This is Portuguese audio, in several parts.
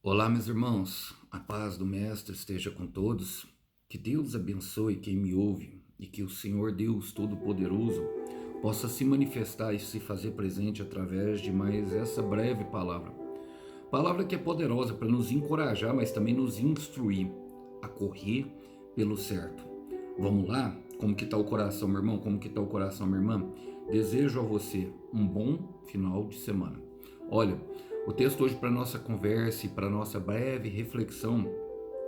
Olá, meus irmãos, a paz do Mestre esteja com todos, que Deus abençoe quem me ouve e que o Senhor Deus Todo-Poderoso possa se manifestar e se fazer presente através de mais essa breve palavra. Palavra que é poderosa para nos encorajar, mas também nos instruir a correr pelo certo. Vamos lá? Como que está o coração, meu irmão? Como que está o coração, minha irmã? Desejo a você um bom final de semana. Olha, o texto hoje para nossa conversa e para nossa breve reflexão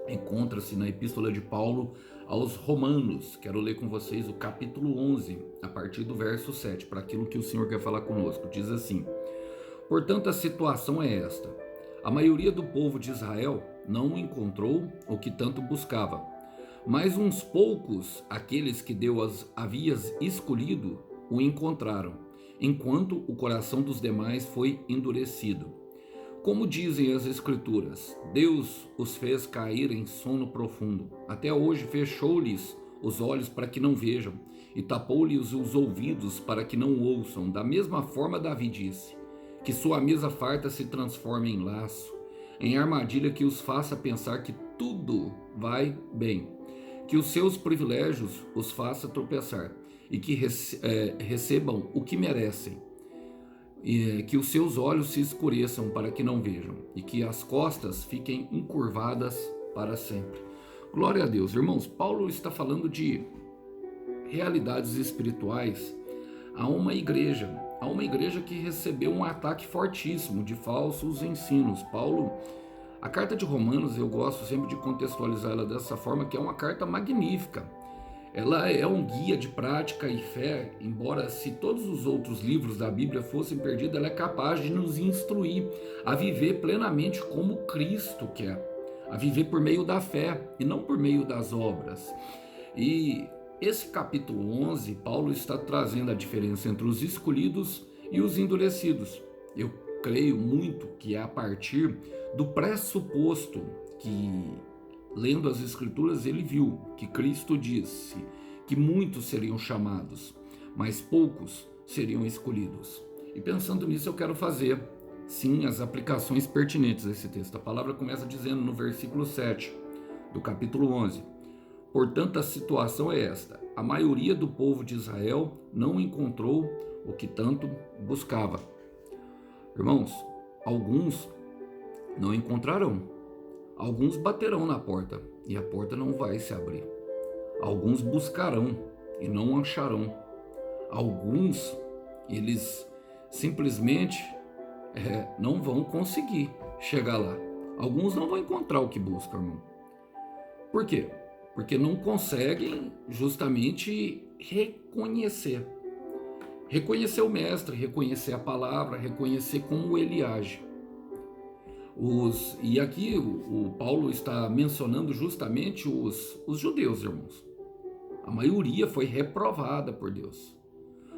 encontra-se na Epístola de Paulo aos Romanos. Quero ler com vocês o capítulo 11, a partir do verso 7, para aquilo que o Senhor quer falar conosco. Diz assim: Portanto, a situação é esta: a maioria do povo de Israel não encontrou o que tanto buscava, mas uns poucos, aqueles que Deus havia escolhido, o encontraram, enquanto o coração dos demais foi endurecido. Como dizem as Escrituras, Deus os fez cair em sono profundo. Até hoje fechou-lhes os olhos para que não vejam, e tapou-lhes os ouvidos para que não ouçam. Da mesma forma, Davi disse: Que sua mesa farta se transforme em laço, em armadilha que os faça pensar que tudo vai bem, que os seus privilégios os faça tropeçar, e que recebam o que merecem, e que os seus olhos se escureçam para que não vejam, e que as costas fiquem encurvadas para sempre. Glória a Deus. Irmãos, Paulo está falando de realidades espirituais a uma igreja que recebeu um ataque fortíssimo de falsos ensinos. A carta de Romanos, eu gosto sempre de contextualizar ela dessa forma, que é uma carta magnífica. Ela é um guia de prática e fé, embora se todos os outros livros da Bíblia fossem perdidos, ela é capaz de nos instruir a viver plenamente como Cristo quer, a viver por meio da fé e não por meio das obras. E esse capítulo 11, Paulo está trazendo a diferença entre os escolhidos e os endurecidos. Eu creio muito que é a partir do pressuposto que, lendo as Escrituras, ele viu que Cristo disse que muitos seriam chamados, mas poucos seriam escolhidos. E pensando nisso, eu quero fazer, sim, as aplicações pertinentes a esse texto. A palavra começa dizendo no versículo 7 do capítulo 11: Portanto, a situação é esta: a maioria do povo de Israel não encontrou o que tanto buscava. Irmãos, alguns não encontrarão. Alguns baterão na porta e a porta não vai se abrir. Alguns buscarão e não acharão. Alguns, eles simplesmente não vão conseguir chegar lá. Alguns não vão encontrar o que buscam, irmão. Por quê? Porque não conseguem justamente reconhecer. Reconhecer o mestre, reconhecer a palavra, reconhecer como ele age. E aqui o Paulo está mencionando justamente os judeus, irmãos. A maioria foi reprovada por Deus.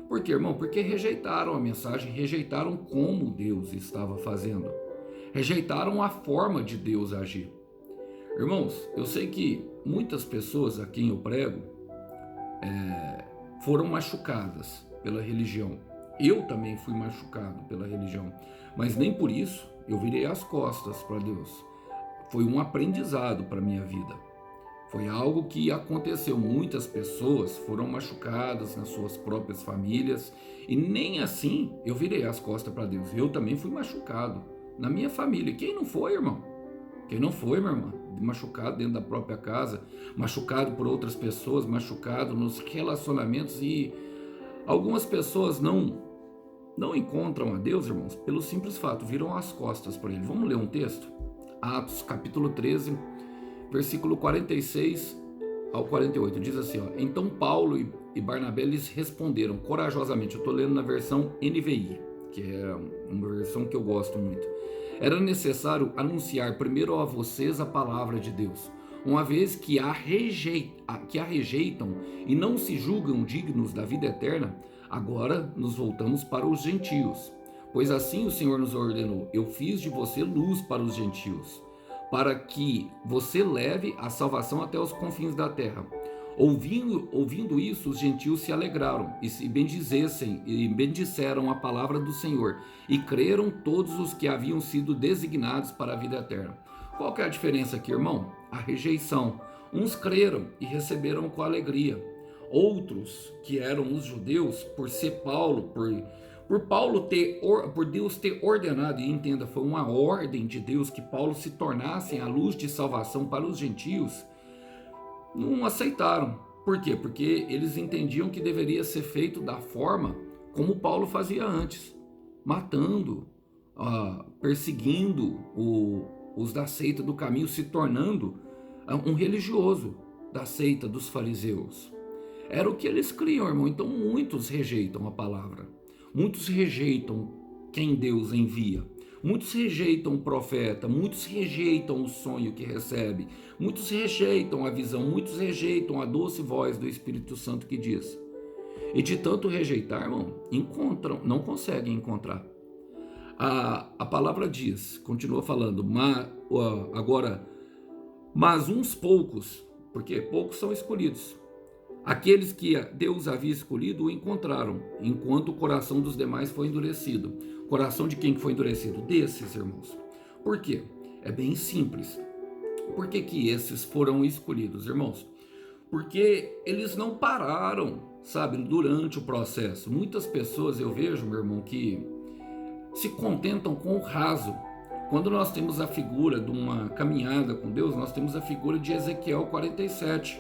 Por quê, irmão? Porque rejeitaram a mensagem, rejeitaram como Deus estava fazendo, rejeitaram a forma de Deus agir. Irmãos, eu sei que muitas pessoas a quem eu prego foram machucadas pela religião. Eu também fui machucado pela religião, mas nem por isso eu virei as costas para Deus. Foi um aprendizado para minha vida. Foi algo que aconteceu. Muitas pessoas foram machucadas nas suas próprias famílias e nem assim eu virei as costas para Deus. Eu também fui machucado na minha família. Quem não foi, irmão? Quem não foi, minha irmã? Machucado dentro da própria casa, machucado por outras pessoas, machucado nos relacionamentos. E algumas pessoas não encontram a Deus, irmãos, pelo simples fato, viram as costas para ele. Vamos ler um texto? Atos capítulo 13, versículo 46 ao 48, diz assim, ó: Então Paulo e Barnabé lhes responderam corajosamente. Eu estou lendo na versão NVI, que é uma versão que eu gosto muito. Era necessário anunciar primeiro a vocês a palavra de Deus, uma vez que a rejeitam e não se julgam dignos da vida eterna. Agora nos voltamos para os gentios, pois assim o Senhor nos ordenou: Eu fiz de você luz para os gentios, para que você leve a salvação até os confins da terra. Ouvindo isso, os gentios se alegraram e bendisseram a palavra do Senhor, e creram todos os que haviam sido designados para a vida eterna. Qual que é a diferença aqui, irmão? A rejeição. Uns creram e receberam com alegria. Outros, que eram os judeus, por ser Paulo, por Deus ter ordenado, e entenda, foi uma ordem de Deus que Paulo se tornasse a luz de salvação para os gentios, não aceitaram. Por quê? Porque eles entendiam que deveria ser feito da forma como Paulo fazia antes, matando, perseguindo os da seita do caminho, se tornando um religioso da seita dos fariseus. Era o que eles criam, irmão. Então muitos rejeitam a palavra, muitos rejeitam quem Deus envia. Muitos rejeitam o profeta, muitos rejeitam o sonho que recebe, muitos rejeitam a visão, muitos rejeitam a doce voz do Espírito Santo que diz. E de tanto rejeitar, irmão, não conseguem encontrar. A palavra diz, continua falando, mas uns poucos, porque poucos são escolhidos, aqueles que Deus havia escolhido o encontraram, enquanto o coração dos demais foi endurecido. O coração de quem foi endurecido? Desses, irmãos. Por quê? É bem simples. Por que esses foram escolhidos, irmãos? Porque eles não pararam, sabe, durante o processo. Muitas pessoas, eu vejo, meu irmão, que se contentam com o raso. Quando nós temos a figura de uma caminhada com Deus, nós temos a figura de Ezequiel 47,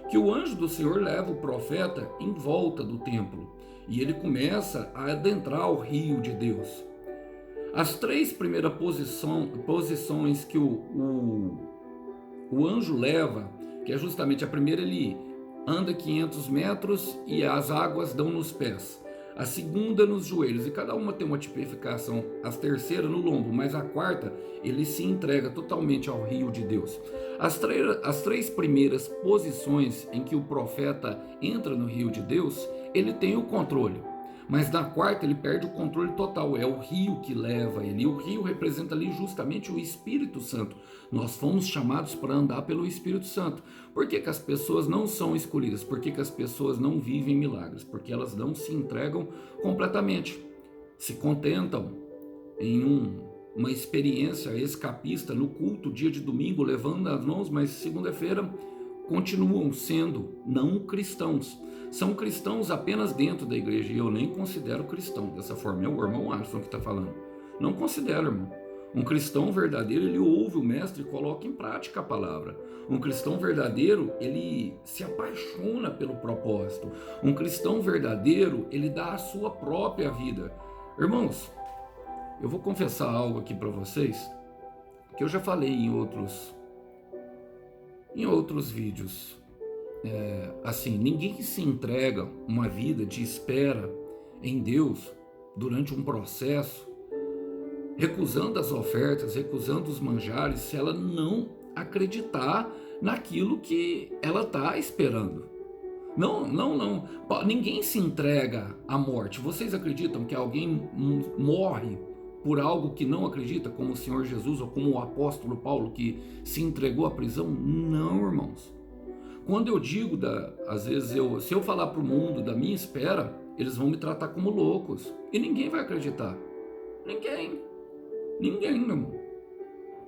que o anjo do Senhor leva o profeta em volta do templo e ele começa a adentrar o rio de Deus. As três primeiras posições que o anjo leva, que é justamente a primeira, ele anda 500 metros e as águas dão nos pés. A segunda nos joelhos, e cada uma tem uma tipificação. A terceira no lombo, mas a quarta ele se entrega totalmente ao rio de Deus. As três primeiras posições em que o profeta entra no rio de Deus, ele tem o controle, mas na quarta ele perde o controle total. É o rio que leva ele, e o rio representa ali justamente o Espírito Santo. Nós fomos chamados para andar pelo Espírito Santo. Por que as pessoas não são escolhidas? Por que as pessoas não vivem milagres? Porque elas não se entregam completamente, se contentam em uma experiência escapista no culto, dia de domingo, levando as mãos, mas segunda-feira continuam sendo não cristãos. São cristãos apenas dentro da igreja, e eu nem considero cristão dessa forma. É o irmão Alisson que está falando. Não considero, irmão. Um cristão verdadeiro, ele ouve o mestre e coloca em prática a palavra. Um cristão verdadeiro, ele se apaixona pelo propósito. Um cristão verdadeiro, ele dá a sua própria vida. Irmãos, eu vou confessar algo aqui para vocês, que eu já falei em outros vídeos. Assim, ninguém se entrega uma vida de espera em Deus durante um processo, recusando as ofertas, recusando os manjares, se ela não acreditar naquilo que ela está esperando. Não. Ninguém se entrega à morte. Vocês acreditam que alguém morre por algo que não acredita, como o Senhor Jesus ou como o apóstolo Paulo, que se entregou à prisão? Não, irmãos. Quando eu digo, às vezes, se eu falar para o mundo da minha espera, eles vão me tratar como loucos. E ninguém vai acreditar. Ninguém, meu irmão.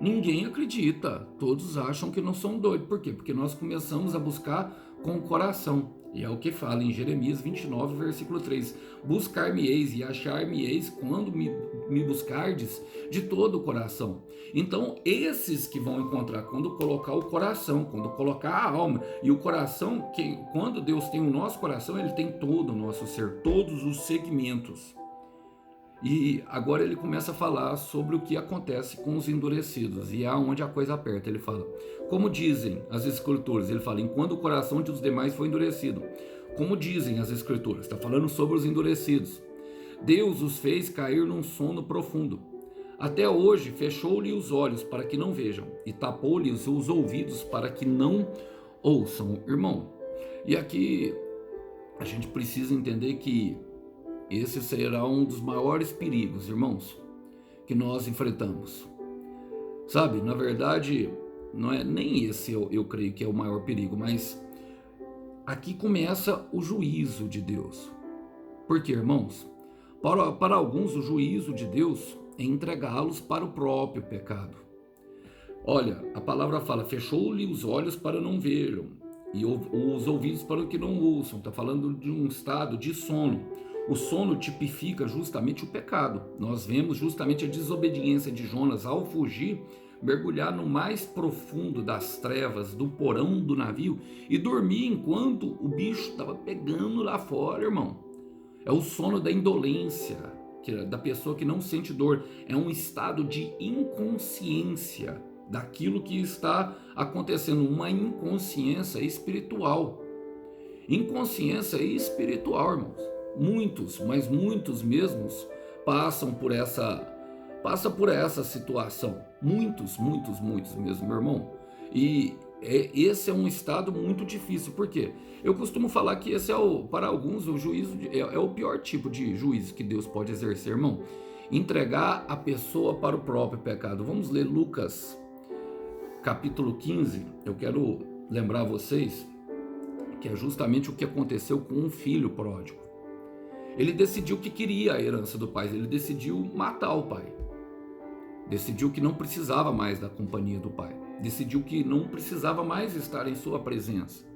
Ninguém acredita. Todos acham que não são doidos. Por quê? Porque nós começamos a buscar com o coração. E é o que fala em Jeremias 29, versículo 3. Buscar-me-eis e achar-me-eis quando me buscardes de todo o coração. Então, esses que vão encontrar quando colocar o coração, quando colocar a alma. E o coração, quando Deus tem o nosso coração, ele tem todo o nosso ser, todos os segmentos. E agora ele começa a falar sobre o que acontece com os endurecidos, e é onde a coisa aperta. Ele fala, como dizem as escrituras, ele fala, enquanto o coração dos demais foi endurecido. Como dizem as escrituras, está falando sobre os endurecidos. Deus os fez cair num sono profundo. Até hoje fechou-lhe os olhos para que não vejam, e tapou-lhes os ouvidos para que não ouçam. Irmão, e aqui a gente precisa entender que esse será um dos maiores perigos, irmãos, que nós enfrentamos. Sabe, na verdade, não é nem esse eu creio que é o maior perigo, mas aqui começa o juízo de Deus. Por quê, irmãos? Para alguns, o juízo de Deus é entregá-los para o próprio pecado. Olha, a palavra fala, fechou-lhe os olhos para não vejam, e os ouvidos para que não ouçam. Está falando de um estado de sono. O sono tipifica justamente o pecado. Nós vemos justamente a desobediência de Jonas ao fugir, mergulhar no mais profundo das trevas, do porão do navio, e dormir enquanto o bicho estava pegando lá fora, irmão. É o sono da indolência, da pessoa que não sente dor. É um estado de inconsciência daquilo que está acontecendo, uma inconsciência espiritual. Inconsciência espiritual, irmãos. Muitos, mas muitos mesmos passam por essa situação. Muitos mesmo, meu irmão. E esse é um estado muito difícil. Por quê? Eu costumo falar que esse para alguns, o juízo é o pior tipo de juízo que Deus pode exercer, irmão. Entregar a pessoa para o próprio pecado. Vamos ler Lucas, capítulo 15. Eu quero lembrar vocês que é justamente o que aconteceu com um filho pródigo. Ele decidiu que queria a herança do pai, ele decidiu matar o pai. Decidiu que não precisava mais da companhia do pai. Decidiu que não precisava mais estar em sua presença.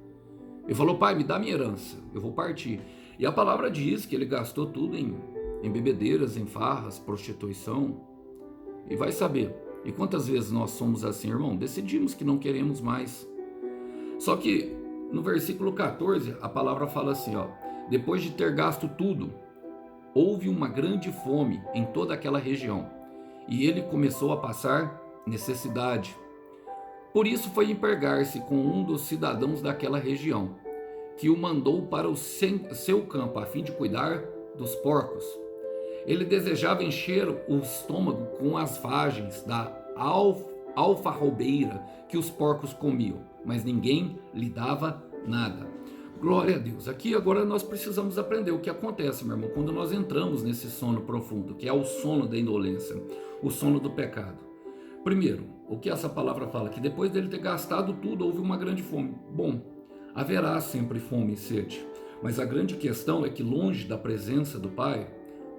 Ele falou, pai, me dá minha herança, eu vou partir. E a palavra diz que ele gastou tudo em bebedeiras, em farras, prostituição. E vai saber. E quantas vezes nós somos assim, irmão? Decidimos que não queremos mais. Só que no versículo 14, a palavra fala assim, ó. Depois de ter gasto tudo, houve uma grande fome em toda aquela região. E ele começou a passar necessidade. Por isso foi empregar-se com um dos cidadãos daquela região, que o mandou para o seu campo, a fim de cuidar dos porcos. Ele desejava encher o estômago com as vagens da alfarrobeira que os porcos comiam, mas ninguém lhe dava nada. Glória a Deus. Aqui agora nós precisamos aprender o que acontece, meu irmão, quando nós entramos nesse sono profundo, que é o sono da indolência, o sono do pecado. Primeiro, o que essa palavra fala? Que depois dele ter gastado tudo, houve uma grande fome. Bom, haverá sempre fome e sede, mas a grande questão é que longe da presença do Pai,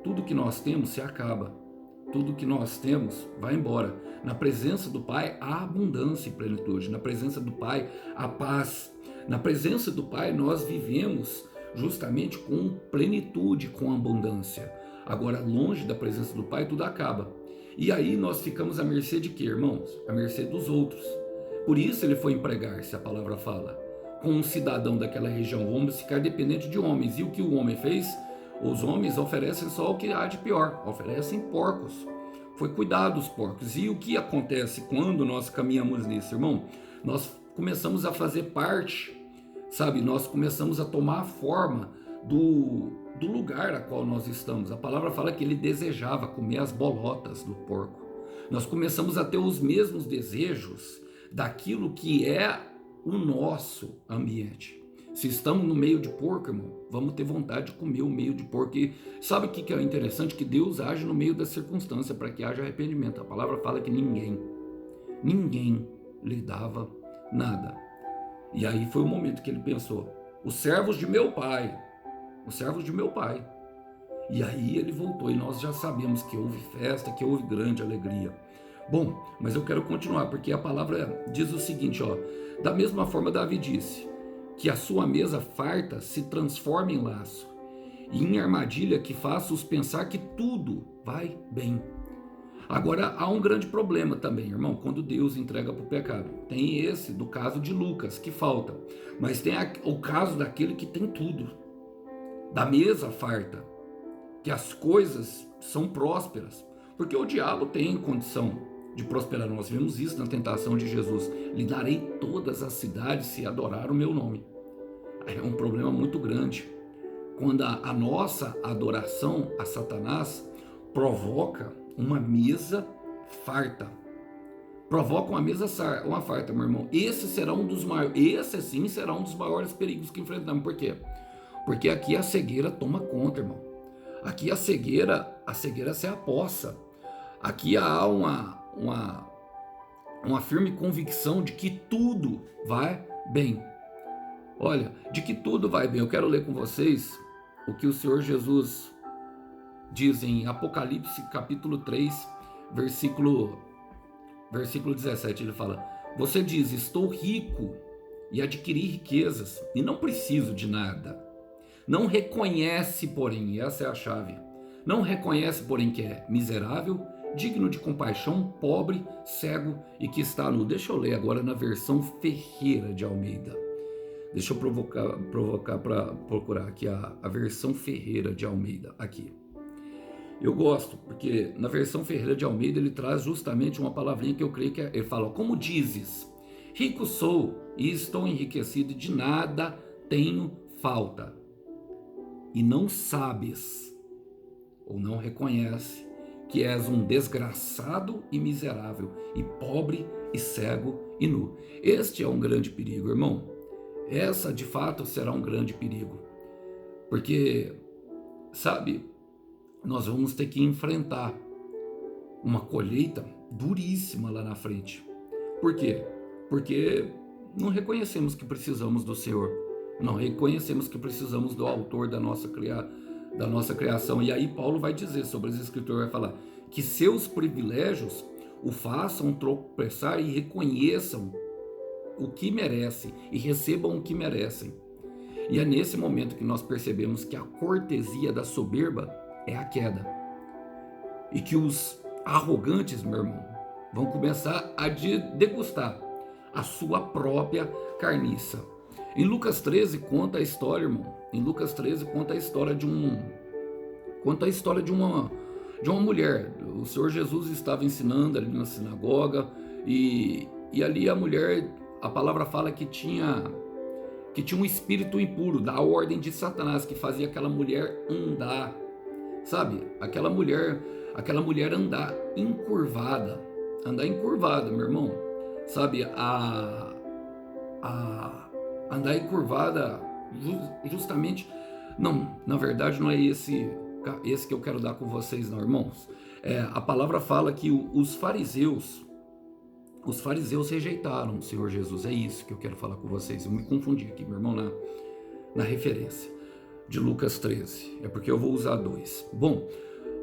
tudo que nós temos se acaba. Tudo que nós temos vai embora. Na presença do Pai, há abundância e plenitude. Na presença do Pai, há paz. Na presença do Pai, nós vivemos justamente com plenitude, com abundância. Agora, longe da presença do Pai, tudo acaba. E aí nós ficamos à mercê de quê, irmãos? À mercê dos outros. Por isso ele foi empregar-se, a palavra fala, com um cidadão daquela região. Vamos ficar dependentes de homens. E o que o homem fez? Os homens oferecem só o que há de pior, oferecem porcos. Foi cuidar dos porcos. E o que acontece quando nós caminhamos nisso, irmão? Nós começamos a fazer parte, sabe? Nós começamos a tomar a forma do lugar a qual nós estamos. A palavra fala que ele desejava comer as bolotas do porco. Nós começamos a ter os mesmos desejos daquilo que é o nosso ambiente. Se estamos no meio de porco, irmão, vamos ter vontade de comer o meio de porco. E sabe o que é interessante? Que Deus age no meio da circunstância para que haja arrependimento. A palavra fala que ninguém lhe dava nada. E aí foi o momento que ele pensou, os servos de meu pai. E aí ele voltou e nós já sabemos que houve festa, que houve grande alegria. Bom, mas eu quero continuar, porque a palavra diz o seguinte, ó. Da mesma forma Davi disse, que a sua mesa farta se transforme em laço, e em armadilha que faça-os pensar que tudo vai bem. Agora, há um grande problema também, irmão, quando Deus entrega para o pecado. Tem esse do caso de Lucas, que falta, mas tem o caso daquele que tem tudo, da mesa farta, que as coisas são prósperas, porque o diabo tem condição de prosperar. Nós vemos isso na tentação de Jesus. Lhe darei todas as cidades se adorar o meu nome. É um problema muito grande. Quando a nossa adoração a Satanás provoca uma mesa farta. Provoca uma mesa farta, meu irmão. Esse será um dos maiores, esse sim será um dos maiores perigos que enfrentamos. Por quê? Porque aqui a cegueira toma conta, irmão. Aqui a cegueira se apossa. Aqui há uma firme convicção de que tudo vai bem. Olha, de que tudo vai bem. Eu quero ler com vocês o que o Senhor Jesus diz em Apocalipse capítulo 3, versículo 17. Ele fala: você diz, estou rico e adquiri riquezas e não preciso de nada. Não reconhece, porém, e essa é a chave, não reconhece, porém, que é miserável, digno de compaixão, pobre, cego e que está nu. Deixa eu ler agora na versão Ferreira de Almeida. Deixa eu provocar para procurar aqui a versão Ferreira de Almeida. Aqui. Eu gosto, porque na versão Ferreira de Almeida ele traz justamente uma palavrinha que eu creio que ele fala: como dizes, rico sou e estou enriquecido, e de nada tenho falta. E não sabes, ou não reconhece, que és um desgraçado e miserável, e pobre, e cego, e nu. Este é um grande perigo, irmão. Essa, de fato, será um grande perigo. Porque, sabe, nós vamos ter que enfrentar uma colheita duríssima lá na frente. Por quê? Porque não reconhecemos que precisamos do Senhor. Não reconhecemos que precisamos do autor da nossa criação. E aí Paulo vai dizer sobre as escrituras, vai falar que seus privilégios o façam tropeçar e reconheçam o que merece e recebam o que merecem. E é nesse momento que nós percebemos que a cortesia da soberba é a queda. E que os arrogantes, meu irmão, vão começar a degustar a sua própria carniça. Em Lucas 13 conta a história, irmão. Em Lucas 13 conta a história de uma mulher. O Senhor Jesus estava ensinando ali na sinagoga e ali a mulher, a palavra fala que tinha um espírito impuro, da ordem de Satanás, que fazia aquela mulher andar, sabe? Aquela mulher andar encurvada, meu irmão, sabe? Andar encurvada, justamente, não, na verdade não é esse que eu quero dar com vocês, não, irmãos. A palavra fala que os fariseus rejeitaram o Senhor Jesus. É isso que eu quero falar com vocês. Eu me confundi aqui, meu irmão, na referência de Lucas 13. É porque eu vou usar dois. Bom,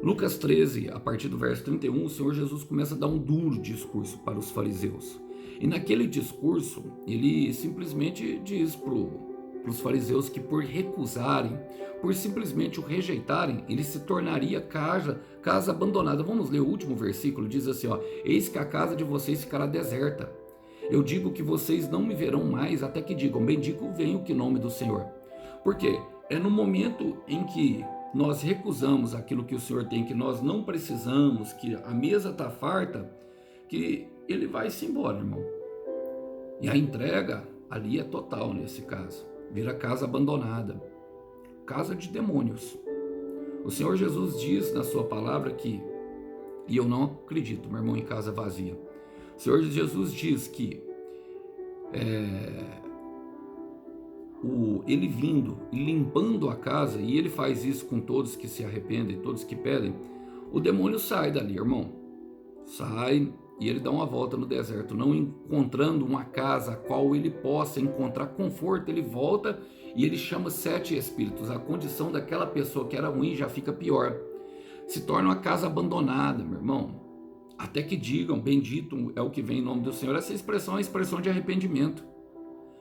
Lucas 13, a partir do verso 31, o Senhor Jesus começa a dar um duro discurso para os fariseus. E naquele discurso, ele simplesmente diz para os fariseus que por recusarem, por simplesmente o rejeitarem, ele se tornaria casa abandonada. Vamos ler o último versículo, diz assim, ó: eis que a casa de vocês ficará deserta. Eu digo que vocês não me verão mais até que digam, bendito venha o nome do Senhor. Por quê? É no momento em que nós recusamos aquilo que o Senhor tem, que nós não precisamos, que a mesa está farta, que ele vai se embora, irmão. E a entrega ali é total nesse caso. Vira casa abandonada, casa de demônios. O Senhor Jesus diz na sua palavra que, e eu não acredito, meu irmão, em casa vazia. O Senhor Jesus diz que ele vindo e limpando a casa, e ele faz isso com todos que se arrependem, todos que pedem, o demônio sai dali, irmão. Sai e ele dá uma volta no deserto, não encontrando uma casa a qual ele possa encontrar conforto, ele volta e ele chama 7 espíritos. A condição daquela pessoa que era ruim já fica pior. Se torna uma casa abandonada, meu irmão. Até que digam, bendito é o que vem em nome do Senhor. Essa expressão é a expressão de arrependimento.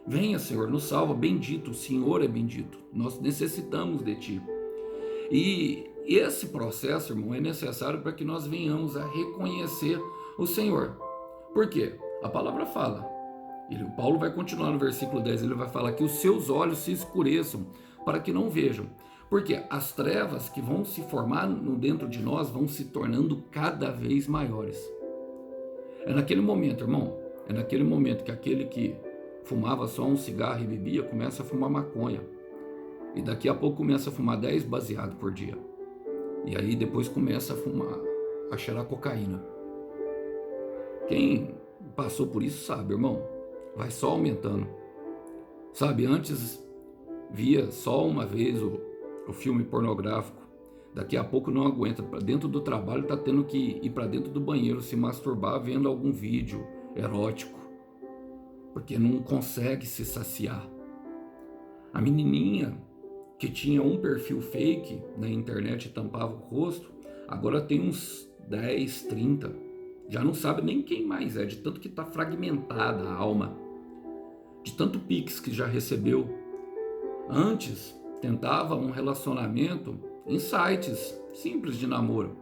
Venha, Senhor, nos salva, bendito, o Senhor é bendito. Nós necessitamos de Ti. E esse processo, irmão, é necessário para que nós venhamos a reconhecer o Senhor. Por quê? A palavra fala. Paulo vai continuar no versículo 10, ele vai falar que os seus olhos se escureçam para que não vejam. Porque as trevas que vão se formar dentro de nós vão se tornando cada vez maiores. É naquele momento, irmão, é naquele momento que aquele que fumava só um cigarro e bebia começa a fumar maconha. E daqui a pouco começa a fumar 10 baseados por dia. E aí depois começa a cheirar cocaína. Quem passou por isso sabe, irmão, vai só aumentando. Sabe, antes via só uma vez o filme pornográfico, daqui a pouco não aguenta, dentro do trabalho está tendo que ir para dentro do banheiro se masturbar vendo algum vídeo erótico, porque não consegue se saciar. A menininha que tinha um perfil fake na internet e tampava o rosto, agora tem uns 10, 30. Já não sabe nem quem mais é, de tanto que está fragmentada a alma, de tanto pix que já recebeu. Antes, tentava um relacionamento em sites simples de namoro.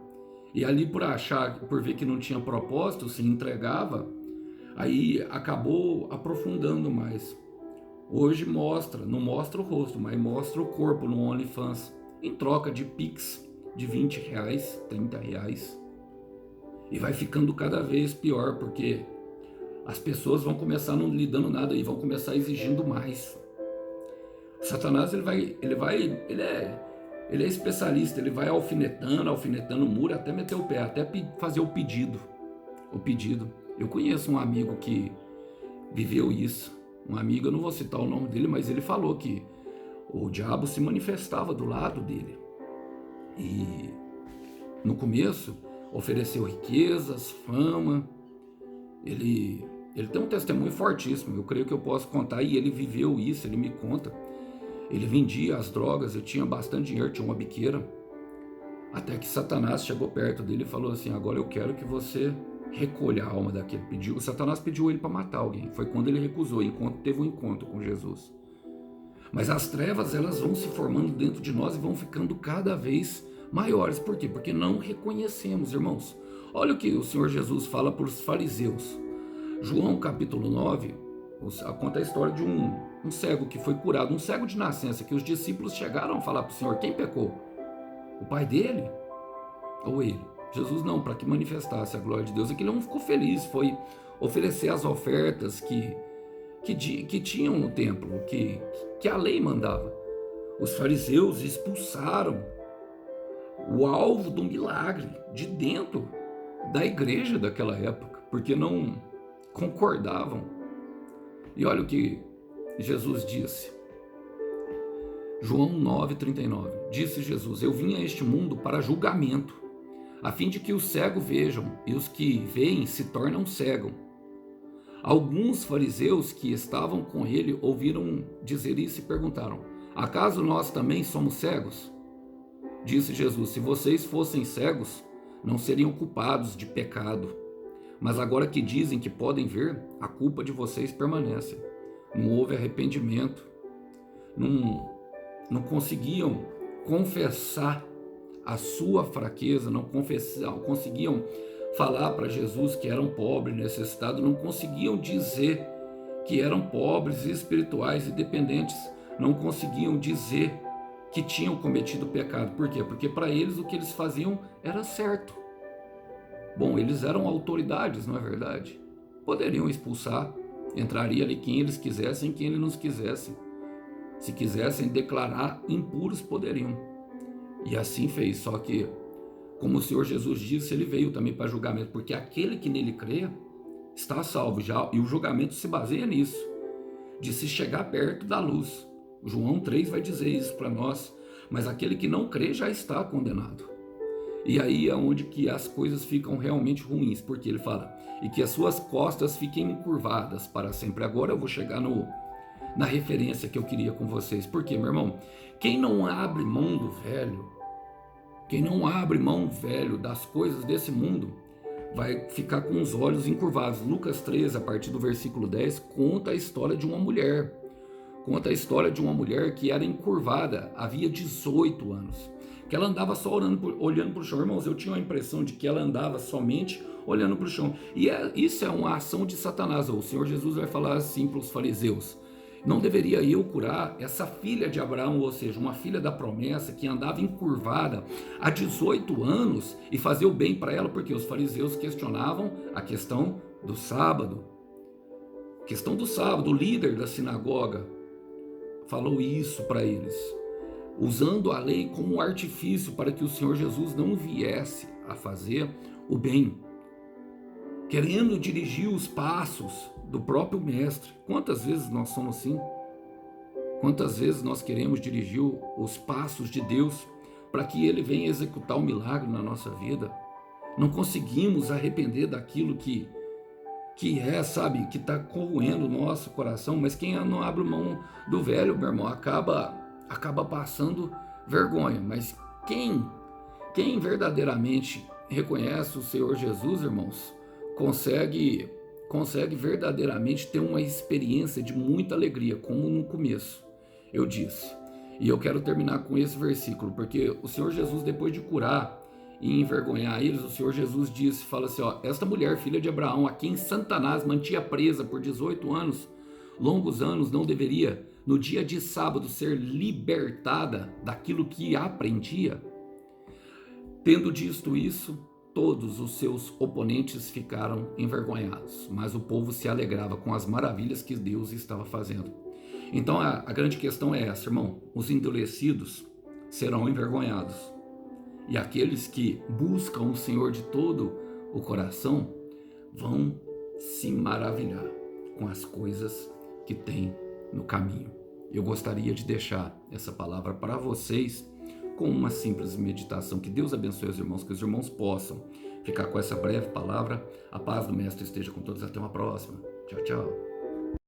E ali por ver que não tinha propósito, se entregava, aí acabou aprofundando mais. Hoje não mostra o rosto, mas mostra o corpo no OnlyFans, em troca de pix de R$ 20, R$ 30. E vai ficando cada vez pior, porque as pessoas vão começar não lhe dando nada e vão começar exigindo mais. O Satanás ele é especialista, ele vai alfinetando o muro até meter o pé, até fazer o pedido. Eu conheço um amigo que viveu isso. Um amigo, eu não vou citar o nome dele, mas ele falou que o diabo se manifestava do lado dele. E no começo ofereceu riquezas, fama. Ele tem um testemunho fortíssimo, eu creio que eu posso contar, e ele viveu isso, ele me conta. Ele vendia as drogas, ele tinha bastante dinheiro, tinha uma biqueira. Até que Satanás chegou perto dele e falou assim: agora eu quero que você recolha a alma daquele. O Satanás pediu ele para matar alguém. Foi quando ele recusou, enquanto teve um encontro com Jesus. Mas as trevas, elas vão se formando dentro de nós e vão ficando cada vez maiores. Por quê? Porque não reconhecemos, irmãos. Olha o que o Senhor Jesus fala para os fariseus. João capítulo 9, conta a história de um cego que foi curado, um cego de nascença, que os discípulos chegaram a falar para o Senhor: quem pecou? O pai dele ou ele? Jesus não, para que manifestasse a glória de Deus. Aquele homem ficou feliz, foi oferecer as ofertas que tinham no templo, que a lei mandava. Os fariseus expulsaram o alvo do milagre de dentro da igreja daquela época, porque não concordavam. E olha o que Jesus disse. João 9,39. Disse Jesus: eu vim a este mundo para julgamento, a fim de que os cegos vejam e os que veem se tornam cegos. Alguns fariseus que estavam com ele ouviram dizer isso e perguntaram: acaso nós também somos cegos? Disse Jesus: se vocês fossem cegos, não seriam culpados de pecado. Mas agora que dizem que podem ver, a culpa de vocês permanece. Não houve arrependimento, não conseguiam confessar a sua fraqueza, não conseguiam falar para Jesus que eram pobres, necessitados, não conseguiam dizer que eram pobres, espirituais e dependentes, não conseguiam dizer que tinham cometido pecado. Por quê? Porque para eles o que eles faziam era certo. Bom, eles eram autoridades, não é verdade? Poderiam expulsar, entraria ali quem eles quisessem, quem eles não quisessem. Se quisessem declarar impuros, poderiam. E assim fez, só que, como o Senhor Jesus disse, ele veio também para julgamento, porque aquele que nele crê está salvo já, e o julgamento se baseia nisso, de se chegar perto da luz. João 3 vai dizer isso para nós, mas aquele que não crê já está condenado. E aí é onde que as coisas ficam realmente ruins, porque ele fala, e que as suas costas fiquem encurvadas para sempre. Agora eu vou chegar na referência que eu queria com vocês. Por quê, meu irmão? Quem não abre mão do velho, quem não abre mão, velho, das coisas desse mundo, vai ficar com os olhos encurvados. Lucas 13, a partir do versículo 10, conta a história de uma mulher. Conta a história de uma mulher que era encurvada, havia 18 anos. Que ela andava só olhando para o chão. Irmãos, eu tinha a impressão de que ela andava somente olhando para o chão. E isso é uma ação de Satanás. O Senhor Jesus vai falar assim para os fariseus: não deveria eu curar essa filha de Abraão, ou seja, uma filha da promessa que andava encurvada há 18 anos e fazer o bem para ela? Porque os fariseus questionavam a questão do sábado. Questão do sábado, o líder da sinagoga falou isso para eles, usando a lei como um artifício para que o Senhor Jesus não viesse a fazer o bem, querendo dirigir os passos do próprio mestre. Quantas vezes nós somos assim? Quantas vezes nós queremos dirigir os passos de Deus para que ele venha executar o milagre na nossa vida? Não conseguimos arrepender daquilo que sabe, que está corroendo o nosso coração, mas quem não abre mão do velho, meu irmão, acaba passando vergonha. Mas quem verdadeiramente reconhece o Senhor Jesus, irmãos, consegue verdadeiramente ter uma experiência de muita alegria, como no começo eu disse. E eu quero terminar com esse versículo, porque o Senhor Jesus, depois de curar e envergonhar eles, o Senhor Jesus disse, fala assim, ó, esta mulher, filha de Abraão, a quem Satanás mantinha presa por 18 anos, longos anos, não deveria, no dia de sábado, ser libertada daquilo que aprendia? Tendo dito isso, todos os seus oponentes ficaram envergonhados, mas o povo se alegrava com as maravilhas que Deus estava fazendo. Então a grande questão é essa, irmão, os endurecidos serão envergonhados, e aqueles que buscam o Senhor de todo o coração vão se maravilhar com as coisas que tem no caminho. Eu gostaria de deixar essa palavra para vocês com uma simples meditação. Que Deus abençoe os irmãos, que os irmãos possam ficar com essa breve palavra. A paz do Mestre esteja com todos. Até uma próxima. Tchau, tchau.